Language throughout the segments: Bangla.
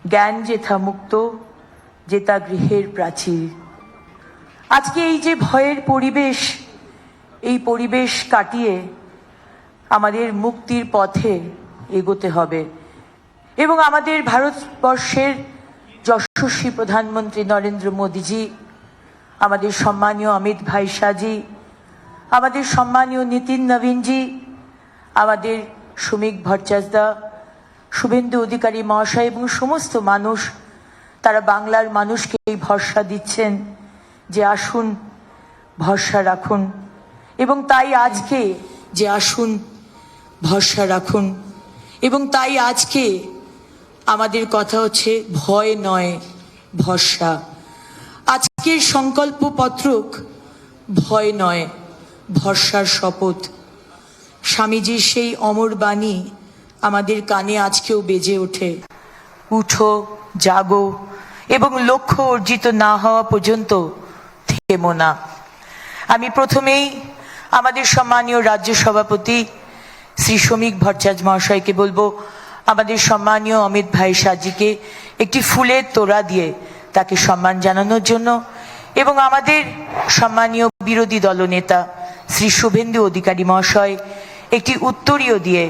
জ্ঞান যেথা মুক্ত যেতা গৃহের প্রাচীর। আজকে এই যে ভয়ের পরিবেশ, এই পরিবেশ কাটিয়ে আমাদের মুক্তির পথে এগোতে হবে এবং আমাদের ভারতবর্ষের যশস্বী প্রধানমন্ত্রী নরেন্দ্র মোদীজি, আমাদের সম্মানীয় অমিত ভাই শাহজি, আমাদের সম্মানীয় নীতিন নবীনজি, আমাদের শ্রমিক ভট্টাচার্যদা, শুভেন্দু অধিকারী মহাশয় এবং সমস্ত মানুষ, তারা বাংলার মানুষকে এই ভরসা দিচ্ছেন যে আসুন ভরসা রাখুন। এবং তাই আজকে যে আসুন ভরসা রাখুন, এবং তাই আজকে আমাদের কথা হচ্ছে ভয় নয় ভরসা। আজকের সংকল্প পত্রক ভয় নয় ভরসার শপথ। স্বামীজির সেই অমর বাণী আমাদের কানে আজকেও বেজে ওঠে, উঠো জাগো এবং লক্ষ্য অর্জিত না হওয়া পর্যন্ত থেমো না। আমি প্রথমেই আমাদের সম্মানীয় রাজ্য সভাপতি শ্রী শ্রমিক ভট্টাচার্য মহাশয়কে বলবো আমাদের সম্মানীয় অমিত ভাই শাহজিকে একটি ফুলের তোড়া দিয়ে তাকে সম্মান জানানোর জন্য, এবং আমাদের সম্মানীয় বিরোধী দলনেতা শ্রী শুভেন্দু অধিকারী মহাশয় একটি উত্তরীয় দিয়ে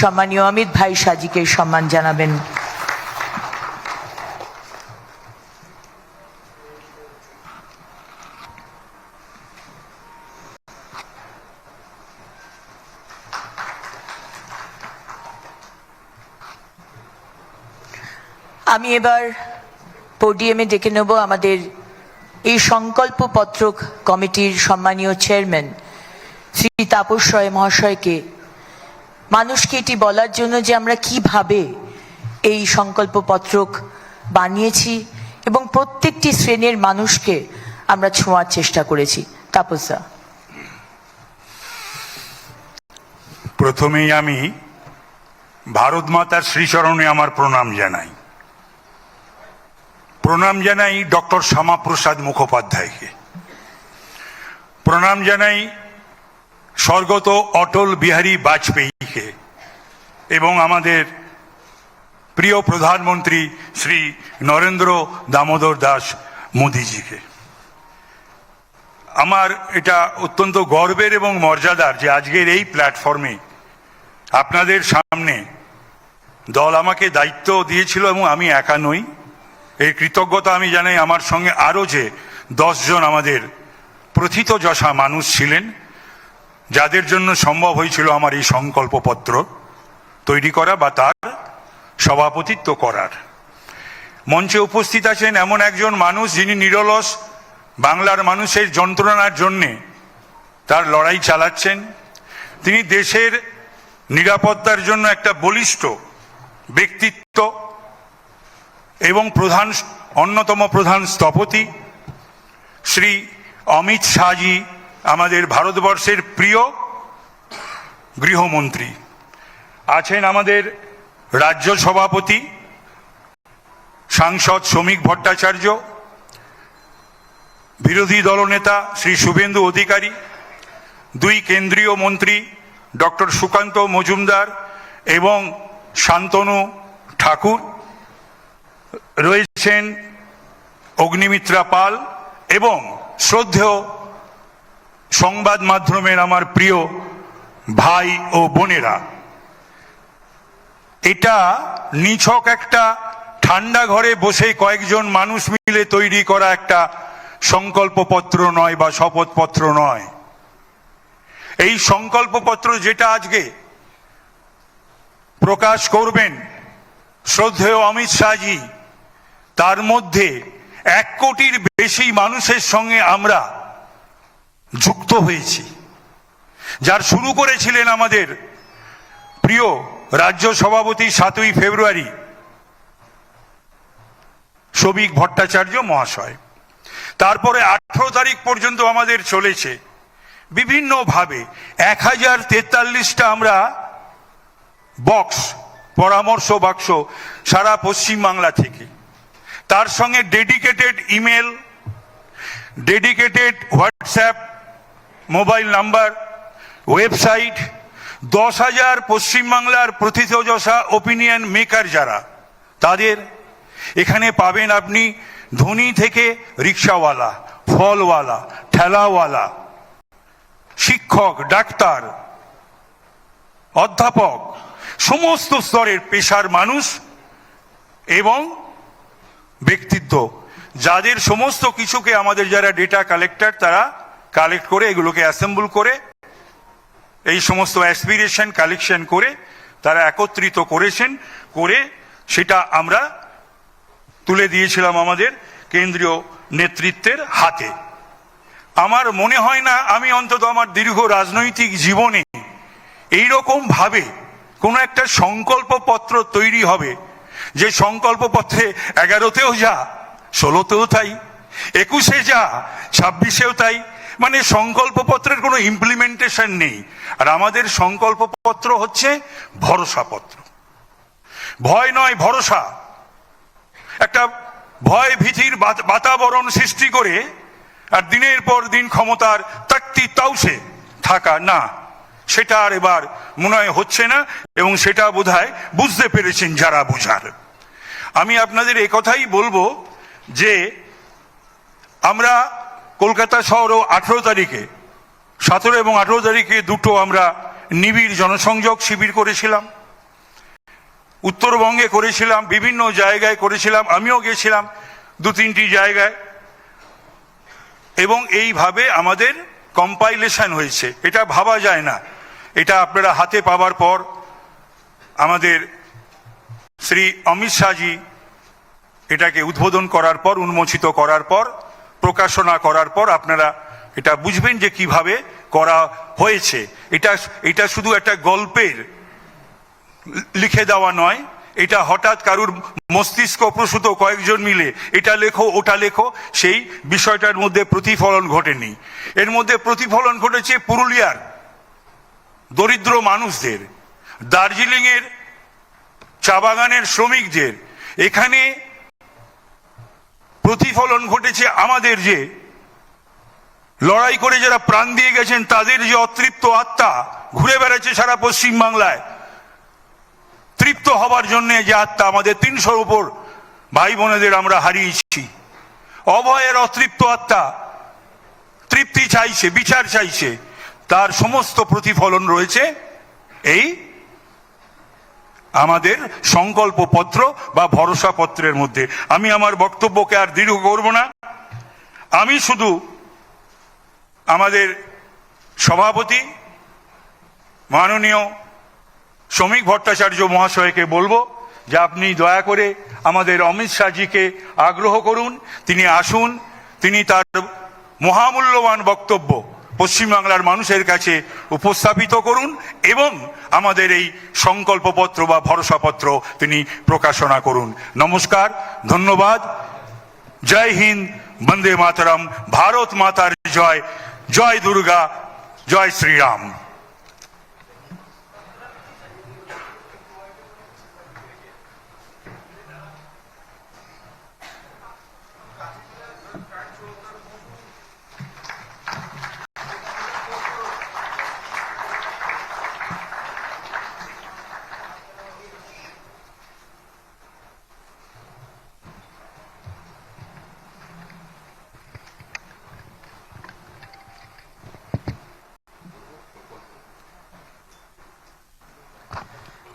সম্মানীয় অমিত ভাই শাহজিকে সম্মান জানাবেন। আমি এবার পোডিয়ামে ডেকে নেব আমাদের এই সংকল্প পত্রক কমিটির সম্মানীয় চেয়ারম্যান শ্রী তাপস রায় মহাশয়কে, মানুষকে এটি বলার জন্য যে আমরা কিভাবে এই সংকল্প পত্রক বানিয়েছি এবং প্রত্যেকটি শ্রেণীর মানুষকে আমরা ছোঁয়ার চেষ্টা করেছি। তাপসদা। প্রথমেই আমি ভারত মাতার শ্রীচরণে আমার প্রণাম জানাই। প্রণাম জানাই ডক্টর শ্যামাপ্রসাদ মুখোপাধ্যায়কে, প্রণাম জানাই স্বর্গত অটল বিহারী বাজপেয়ীকে এবং আমাদের প্রিয় প্রধানমন্ত্রী শ্রী নরেন্দ্র দামোদর দাস মোদীজিকে। আমার এটা অত্যন্ত গর্বের এবং মর্যাদার যে আজকের এই প্ল্যাটফর্মে আপনাদের সামনে দল আমাকে দায়িত্ব দিয়েছিল এবং আমি একা নই, এই কৃতজ্ঞতা আমি জানাই। আমার সঙ্গে আরও যে 10 জন আমাদের প্রথিতযশা মানুষ ছিলেন, যাদের জন্য সম্ভব হয়েছিল আমার এই সংকল্পপত্র তৈরি করা বা তার সভাপতিত্ব করার। মঞ্চে উপস্থিত আছেন এমন একজন মানুষ যিনি নিরলস বাংলার মানুষের যন্ত্রণার জন্যে তার লড়াই চালাচ্ছেন। তিনি দেশের নিরাপত্তার জন্য একটা বলিষ্ঠ ব্যক্তিত্ব এবং অন্যতম প্রধান স্থপতি শ্রী অমিত শাহজি, আমাদের ভারতবর্ষের প্রিয় গৃহমন্ত্রী। আছেন আমাদের রাজ্য সভাপতি সাংসদ শ্রমিক ভট্টাচার্য, বিরোধী দলনেতা শ্রী শুভেন্দু অধিকারী, 2 কেন্দ্রীয় মন্ত্রী ডক্টর সুকান্ত মজুমদার এবং শান্তনু ঠাকুর, রয়েছেন অগ্নিমিত্রা পাল এবং শ্রদ্ধেয় সংবাদ মাধ্যমের আমার প্রিয় ভাই ও বোনেরা। এটা নিছক একটা ঠান্ডা ঘরে বসে কয়েকজন মানুষ মিলে তৈরি করা একটা সংকল্পপত্র নয় বা শপথপত্র নয়। এই সংকল্পপত্র যেটা আজকে প্রকাশ করবেন শ্রদ্ধেয় অমিত শাহজি, তার মধ্যে 1 কোটির বেশি মানুষের সঙ্গে আমরা যুক্ত হয়েছি। যার শুরু করেছিলেন আমাদের প্রিয় রাজ্য সভাপতি 7ই ফেব্রুয়ারি শ্রমিক ভট্টাচার্য মহাশয়। তারপরে 18 তারিখ পর্যন্ত আমাদের চলেছে বিভিন্নভাবে 1043টা আমরা বক্স, পরামর্শ বাক্স সারা পশ্চিমবাংলা থেকে, তার সঙ্গে dedicated email, dedicated WhatsApp mobile number, website, 10,000 পশ্চিমবাংলার প্রথিতযশা ওপিনিয়ন মেকার যারা, তাদের এখানে পাবেন আপনি ধনী থেকে রিক্সাওয়ালা, ফলওয়ালা, ঠেলাওয়ালা, শিক্ষক, ডাক্তার, অধ্যাপক, সমস্ত স্তরের পেশার মানুষ এবং ব্যক্তিত্ব, যাদের সমস্ত কিছুকে আমাদের যারা ডেটা কালেক্টর তারা কালেক্ট করে এগুলোকে অ্যাসেম্বল করে এই সমস্ত অ্যাসপিরেশন কালেকশন করে তারা একত্রিত করেছেন, করে সেটা আমরা তুলে দিয়েছিলাম আমাদের কেন্দ্রীয় নেতৃত্বের হাতে। আমার মনে হয় না আমি অন্তত আমার দীর্ঘ রাজনৈতিক জীবনে এইরকম ভাবে কোনো একটা সংকল্পপত্র তৈরি হবে যে সংকল্পপত্রে 11তেও যা, 16তেও তাই, 21-এ যা, 26-এও তাই, মানে সংকল্পপত্রের কোনো ইমপ্লিমেন্টেশন নেই। আর আমাদের সংকল্পপত্র হচ্ছে ভরসাপত্র। ভয় নয়, ভরসা। একটা ভয় ভীতির বাতাবরণ সৃষ্টি করে আর দিনের পর দিন ক্ষমতার তাকতি তাউসে থাকা, না, সেটা আর এবার মনে হয় হচ্ছে না, এবং সেটা বোধহয় বুঝতে পেরেছেন যারা বোঝার। আমি আপনাদের এই কথাই বলবো যে আমরা কলকাতা শহরেও 18 তারিখে, 17 এবং 18 তারিখে দুটো আমরা নিবিড় জনসংযোগ শিবির করেছিলাম, উত্তরবঙ্গে করেছিলাম, বিভিন্ন জায়গায় করেছিলাম, আমিও গেছিলাম 2-3টি জায়গায়, এবং এইভাবে আমাদের কম্পাইলেশন হয়েছে। এটা ভাবা যায় না। এটা আপনারা হাতে পাওয়ার পর আমাদের শ্রী অমিত শাহজি এটাকে উদ্বোধন করার পর, উন্মোচিত করার পর, প্রকাশনা করার পর আপনারা এটা বুঝবেন যে কিভাবে করা হয়েছে। এটা শুধু একটা গল্পের লিখে দেওয়া নয়, এটা হঠাৎ কারুর মস্তিষ্ক প্রসূত কয়েকজন মিলে এটা লেখো ওটা লেখো সেই বিষয়টার মধ্যে প্রতিফলন ঘটেনি। এর মধ্যে প্রতিফলন ঘটেছে পুরুলিয়ার দরিদ্র মানুষদের, দার্জিলিংয়ের চা বাগানের শ্রমিকদের, এখানে প্রতিফলন ঘটেছে আমাদের যে লড়াই করে যারা প্রাণ দিয়ে গেছেন তাদের যে অতৃপ্ত আত্মা ঘুরে বেড়াচ্ছে সারা পশ্চিম বাংলায়, তৃপ্ত হবার জন্য যে আত্মা আমাদের 300-র উপর ভাই বোনেদের আমরা হারিয়েছি। অভয়ের অতৃপ্ত আত্মা তৃপ্তি চাইছে, বিচার চাইছে, তার সমস্ত প্রতিফলন রয়েছে এই আমাদের সংকল্পপত্র বা ভরসাপত্রের মধ্যে। আমি আমার বক্তব্যকে আর দীর্ঘ করব না। আমি শুধু আমাদের সভাপতি মাননীয় শ্রমিক ভট্টাচার্য মহাশয়কে বলবো যে আপনি দয়া করে আমাদের অমিত শাহজিকে আগ্রহ করুন, তিনি আসুন, তিনি তার মহামূল্যবান বক্তব্য পশ্চিমবাংলার মানুষের কাছে উপস্থাপিত করুন এবং আমাদের এই সংকল্পপত্র বা ভরসাপত্র তিনি প্রকাশনা করুন। নমস্কার, ধন্যবাদ। জয় হিন্দ, বন্দে মাতরম, ভারত মাতার জয়, জয় দুর্গা, জয় শ্রীরাম।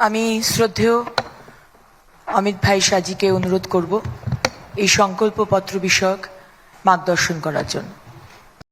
আমি শ্রদ্ধেয় অমিত ভাই শাহজিকে অনুরোধ করব এই সংকল্পপত্র বিষয়ক মার্গদর্শন করার জন্য।